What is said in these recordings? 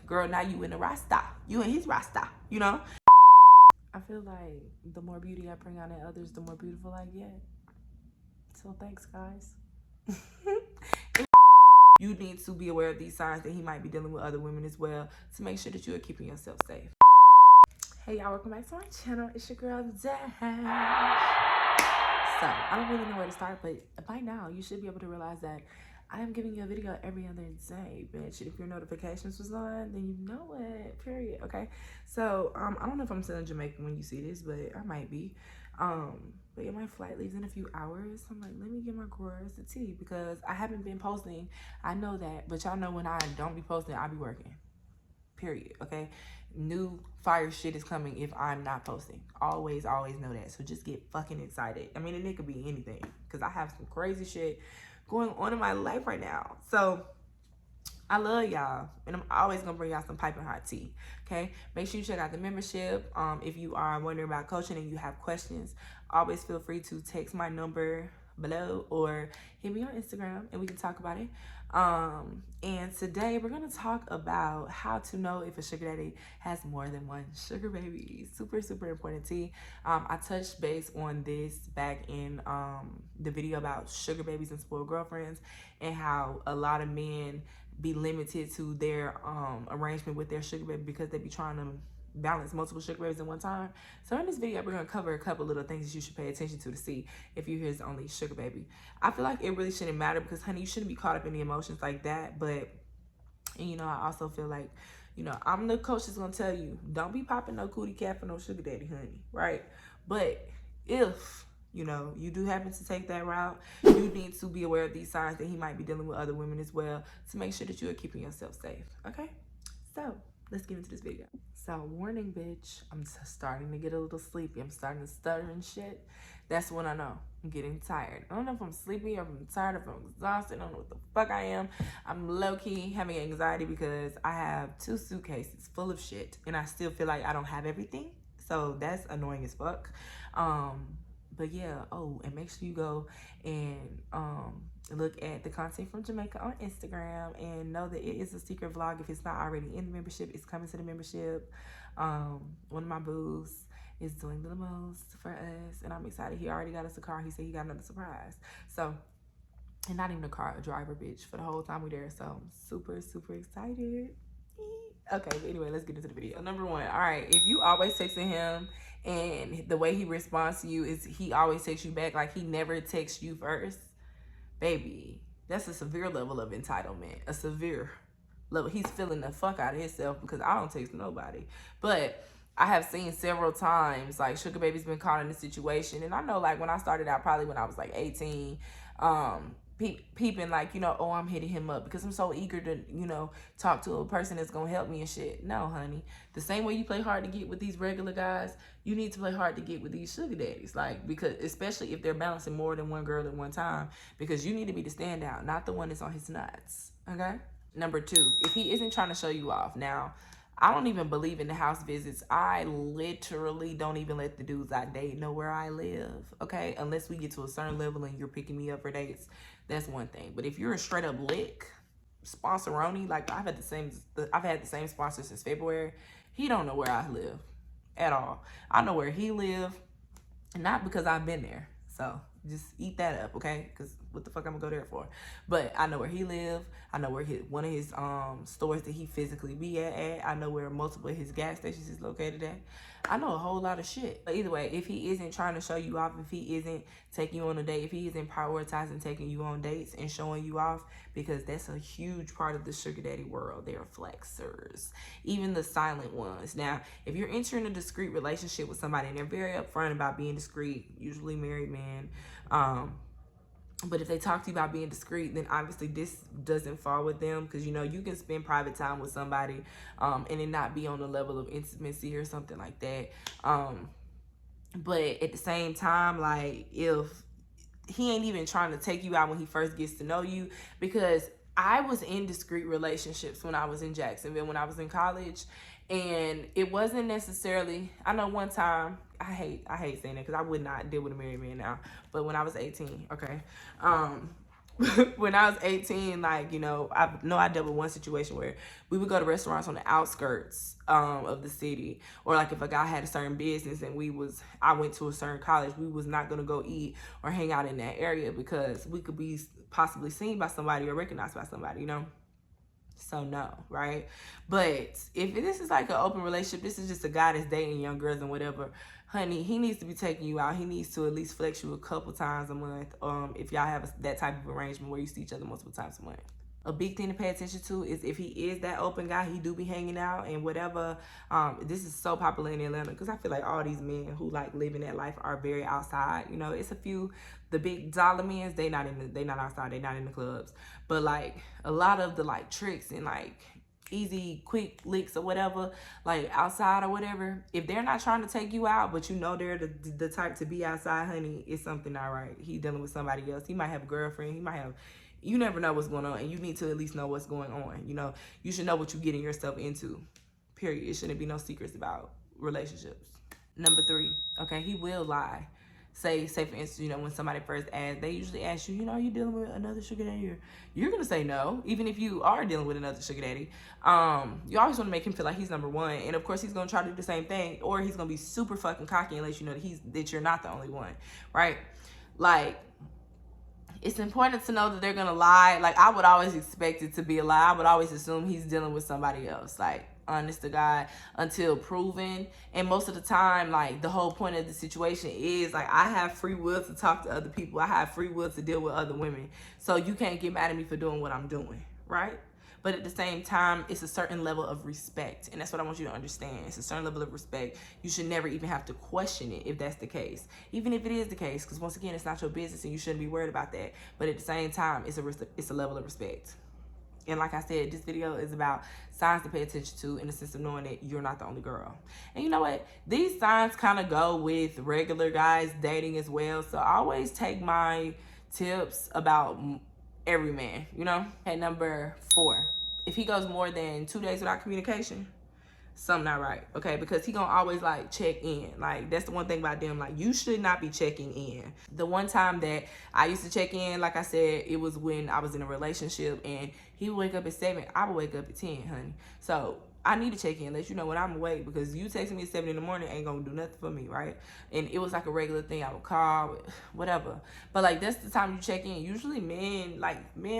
girl, now you in the Rasta. You in his Rasta, you know? I feel like the more beauty I bring out in others, the more beautiful I get. So thanks, guys. You need to be aware of these signs that he might be dealing with other women as well to make sure that you are keeping yourself safe. Hey y'all, welcome back to my channel. It's your girl, Dash. So, I don't really know where to start, but by now, you should be able to realize that I am giving you a video every other day, bitch. If your notifications was on, then you know it, period, okay? So, I don't know if I'm still in Jamaica when you see this, but I might be. But yeah, my flight leaves in a few hours. I'm like, let me get my girls the tea because I haven't been posting. I know that, but y'all know when I don't be posting, I be working. Period, okay? New fire shit is coming if I'm not posting. Always know that. So just get fucking excited. I mean, and it could be anything because I have some crazy shit going on in my life right now. So I love y'all, and I'm always gonna bring y'all some piping hot tea, okay? Make sure you check out the membership. If you are wondering about coaching and you have questions, always feel free to text my number below or hit me on Instagram and we can talk about it. And today we're gonna talk about how to know if a sugar daddy has more than one sugar baby. Super important tea. I touched base on this back in the video about sugar babies and spoiled girlfriends and how a lot of men be limited to their arrangement with their sugar baby because they be trying to balance multiple sugar babies at one time. So in this video, we're gonna cover a couple little things that you should pay attention to see if you're his only sugar baby. I feel like it really shouldn't matter because, honey, you shouldn't be caught up in the emotions like that. But, and, you know, I also feel like, you know, I'm the coach that's gonna tell you, don't be popping no cootie cat for no sugar daddy, honey, right? But if, you know, you do happen to take that route, you need to be aware of these signs that he might be dealing with other women as well to make sure that you are keeping yourself safe, okay? So, let's get into this video. So, warning, bitch, I'm starting to get a little sleepy. I'm starting to stutter and shit. That's when I know I'm getting tired. I don't know if I'm sleepy or if I'm tired or if I'm exhausted. I don't know what the fuck I am. I'm low-key having anxiety because I have 2 suitcases full of shit and I still feel like I don't have everything. So, that's annoying as fuck. But yeah, oh, and make sure you go and look at the content from Jamaica on Instagram and know that it is a secret vlog. If it's not already in the membership, it's coming to the membership. One of my boos is doing the most for us, and I'm excited. He already got us a car. He said he got another surprise. So, and not even a car, a driver, bitch, for the whole time we're there. So, I'm super excited. Okay, but anyway, let's get into the video. Number 1, all right, if you always texting him and the way he responds to you is he always texts you back, like he never texts you first, baby, that's a severe level of entitlement, a severe level. He's feeling the fuck out of himself because I don't text nobody. But I have seen several times, like, sugar baby's been caught in a situation, and I know, like, when I started out, probably when I was, like, 18, peeping, like, you know, oh, I'm hitting him up because I'm so eager to, you know, talk to a person that's gonna help me and shit. No, honey. The same way you play hard to get with these regular guys, you need to play hard to get with these sugar daddies. Like, because especially if they're balancing more than one girl at one time, because you need to be the standout, not the one that's on his nuts, okay? Number 2, if he isn't trying to show you off. Now, I don't even believe in the house visits. I literally don't even let the dudes I date know where I live, okay? Unless we get to a certain level and you're picking me up for dates, that's one thing. But if you're a straight up lick, sponsoroni, like I've had the same sponsor since February. He don't know where I live at all. I know where he live, not because I've been there. So just eat that up, okay? Because what the fuck I'm gonna go there for? But I know where he live. I know where one of his stores that he physically be at. I know where multiple of his gas stations is located at. I know a whole lot of shit. But either way, if he isn't trying to show you off, if he isn't taking you on a date, if he isn't prioritizing taking you on dates and showing you off, because that's a huge part of the sugar daddy world. They're flexers, even the silent ones. Now, if you're entering a discreet relationship with somebody and they're very upfront about being discreet, usually married men, but if they talk to you about being discreet, then obviously this doesn't fall with them, because, you know, you can spend private time with somebody and it not be on the level of intimacy or something like that. But at the same time, like, if he ain't even trying to take you out when he first gets to know you, because I was in discreet relationships when I was in Jacksonville, when I was in college, and it wasn't necessarily, I know one time, I hate saying that because I would not deal with a married man now, but when I was 18, okay, when I was 18, like, you know, I dealt with one situation where we would go to restaurants on the outskirts of the city, or like if a guy had a certain business and I went to a certain college, we was not gonna go eat or hang out in that area because we could be possibly seen by somebody or recognized by somebody, you know. So no, right? But if this is like an open relationship, this is just a guy that's dating young girls and whatever, honey, he needs to be taking you out. He needs to at least flex you a couple times a month. If y'all have that type of arrangement where you see each other multiple times a month. A big thing to pay attention to is if he is that open guy, he do be hanging out and whatever. This is so popular in Atlanta because I feel like all these men who like living that life are very outside. You know, it's a few, the big dollar men, they not outside, they not in the clubs. But like a lot of the like tricks and like easy quick licks or whatever, like outside or whatever, if they're not trying to take you out, but you know they're the type to be outside, honey, it's something not right. He dealing with somebody else. He might have a girlfriend. He might have, you never know what's going on, and you need to at least know what's going on. You know, you should know what you're getting yourself into, period. It shouldn't be no secrets about relationships. Number 3, okay, he will lie. Say for instance, you know, when somebody first asks, they usually ask you, you know, are you dealing with another sugar daddy? You're gonna say no, even if you are dealing with another sugar daddy. You always want to make him feel like he's number one, and of course he's gonna try to do the same thing, or he's gonna be super fucking cocky and let you know that you're not the only one, right? Like, it's important to know that they're gonna lie. Like, I would always expect it to be a lie. I would always assume he's dealing with somebody else. Like, honest to God, until proven. And most of the time, like, the whole point of the situation is like, I have free will to talk to other people. I have free will to deal with other women. So you can't get mad at me for doing what I'm doing, right? But at the same time, it's a certain level of respect. And that's what I want you to understand. It's a certain level of respect. You should never even have to question it if that's the case. Even if it is the case, because once again, it's not your business and you shouldn't be worried about that. But at the same time, it's a level of respect. And like I said, this video is about signs to pay attention to in the sense of knowing that you're not the only girl. And you know what? These signs kind of go with regular guys dating as well. So I always take my tips about every man, you know? At number 4, if he goes more than 2 days without communication, something not right, okay? Because he gonna always like check in. Like, that's the one thing about them. Like, you should not be checking in. The one time that I used to check in, like I said, it was when I was in a relationship and he would wake up at 7, I would wake up at 10, honey. So I need to check in, let you know when I'm awake, because you texting me at 7 in the morning ain't gonna do nothing for me, right? And it was like a regular thing. I would call, whatever. But like, that's the time you check in. Usually men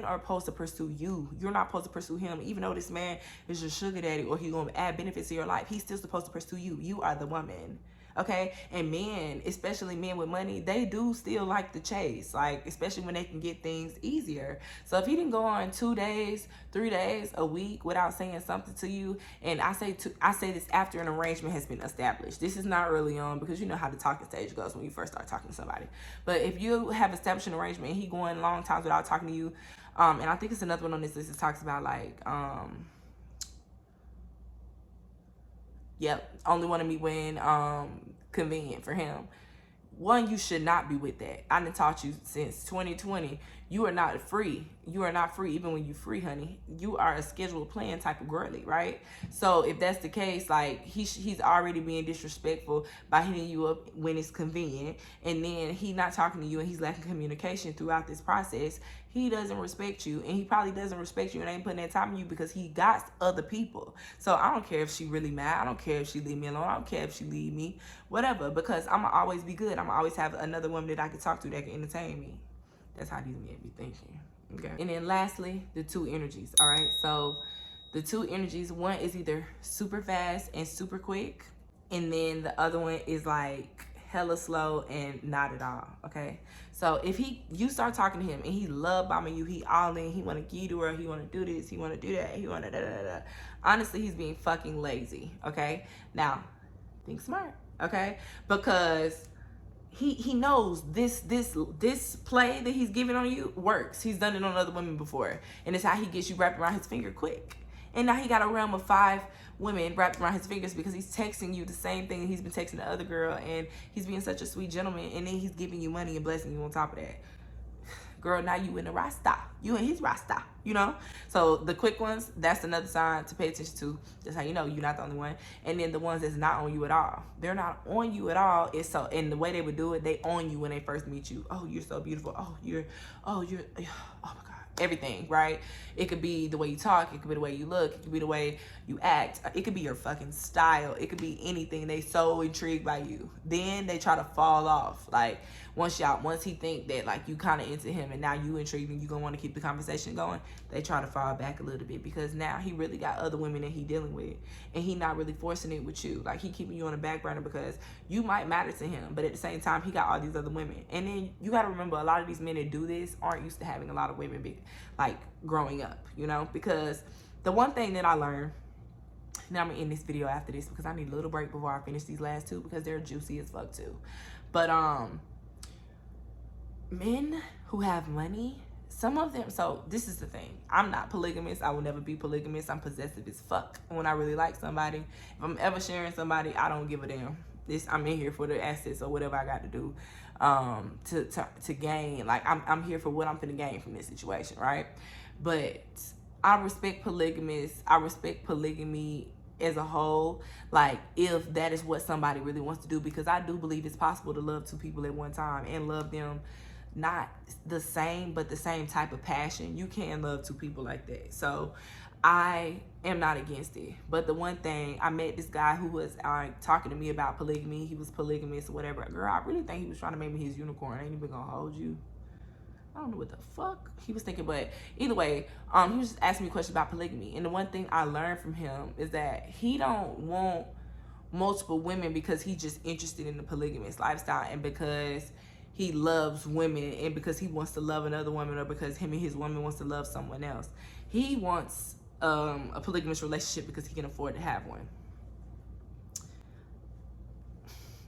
are supposed to pursue you. You're not supposed to pursue him. Even though this man is your sugar daddy or he's gonna add benefits to your life, he's still supposed to pursue you. You are the woman. Okay? And men, especially men with money, they do still like to chase, like, especially when they can get things easier. So if he didn't go on 2 days, 3 days, a week without saying something to you, and I say this after an arrangement has been established. This is not early on, because you know how the talking stage goes when you first start talking to somebody. But if you have established an arrangement and he going long times without talking to you, and I think it's another one on this list that talks about like, only want to meet when convenient for him. One, you should not be with that. I done taught you since 2020. You are not free. You are not free even when you free, honey. You are a scheduled plan type of girly, right? So if that's the case, like, he's already being disrespectful by hitting you up when it's convenient, and then he not talking to you and he's lacking communication throughout this process. He doesn't respect you, and he probably doesn't respect you and ain't putting that time in you because he got other people. So I don't care if she really mad. I don't care if she leave me alone. I don't care if she leave me, whatever, because I'm gonna always be good. I'm gonna always have another woman that I can talk to that can entertain me. That's how these men be thinking, okay? And then lastly, the 2 energies, all right? So the 2 energies, one is either super fast and super quick, and then the other one is like hella slow and not at all, okay? So if you start talking to him and he love bombing you, he all in, he want to give you to her, he want to do this, he want to do that, he want to da-da-da-da. Honestly, he's being fucking lazy, okay? Now, think smart, okay? Because he knows this play that he's giving on you works. He's done it on other women before, and it's how he gets you wrapped around his finger quick. And now he got a realm of 5 women wrapped around his fingers because he's texting you the same thing he's been texting the other girl, and he's being such a sweet gentleman, and then he's giving you money and blessing you on top of that. girl, now you in the Rasta. You in his Rasta, you know? So the quick ones, that's another sign to pay attention to. That's how you know you're not the only one. And then the ones that's not on you at all. They're not on you at all. It's so, and the way they would do it, they on you when they first meet you. Oh, you're so beautiful. Oh, oh my God. Everything, right? It could be the way you talk, it could be the way you look, it could be the way you act, it could be your fucking style, it could be anything. They so intrigued by you, then they try to fall off. Like once he think that like you kind of into him and now you intrigued and you gonna want to keep the conversation going, they try to fall back a little bit because now he really got other women that he dealing with and he not really forcing it with you. Like he keeping you on the back burner because you might matter to him, but at the same time he got all these other women. And then you got to remember, a lot of these men that do this aren't used to having a lot of women like growing up, you know? Because the one thing that I learned, now I'm gonna end this video after this because I need a little break before I finish these last two because they're juicy as fuck too. But men who have money, some of them, so this is the thing, I'm not polygamous, I will never be polygamous, I'm possessive as fuck. When I really like somebody, if I'm ever sharing somebody, I don't give a damn. I'm in here for the assets or whatever I got to do to gain. Like I'm here for what I'm gonna gain from this situation, right? But I respect polygamy as a whole, like if that is what somebody really wants to do, because I do believe it's possible to love two people at one time and love them not the same but the same type of passion. You can love two people like that. So I am not against it. But the one thing, I met this guy who was talking to me about polygamy. He was polygamous or whatever. Girl, I really think he was trying to make me his unicorn. I ain't even gonna hold you. I don't know what the fuck he was thinking, but either way, he was just asking me questions about polygamy. And the one thing I learned from him is that he don't want multiple women because he's just interested in the polygamous lifestyle and because he loves women and because he wants to love another woman or because him and his woman wants to love someone else. He wants a polygamous relationship because he can afford to have one.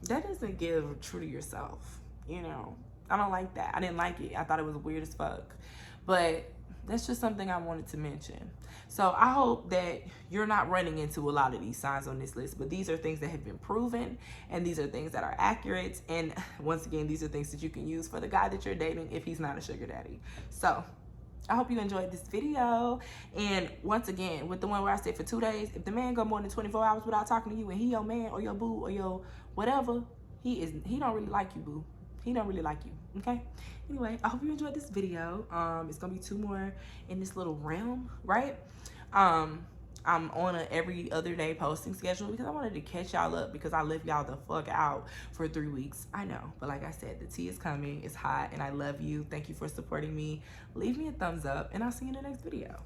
That doesn't give true to yourself, you know. I don't like that. I didn't like it. I thought it was weird as fuck. But that's just something I wanted to mention. So I hope that you're not running into a lot of these signs on this list, but these are things that have been proven and these are things that are accurate. And once again, these are things that you can use for the guy that you're dating if he's not a sugar daddy. So I hope you enjoyed this video. And once again, with the one where I said for 2 days, if the man go more than 24 hours without talking to you and he your man or your boo or your whatever, he don't really like you, boo. He don't really like you, okay? Anyway, I hope you enjoyed this video. It's gonna be 2 more in this little realm, right? I'm on a every other day posting schedule because I wanted to catch y'all up because I left y'all the fuck out for 3 weeks. I know, but like I said, the tea is coming. It's hot and I love you. Thank you for supporting me. Leave me a thumbs up and I'll see you in the next video.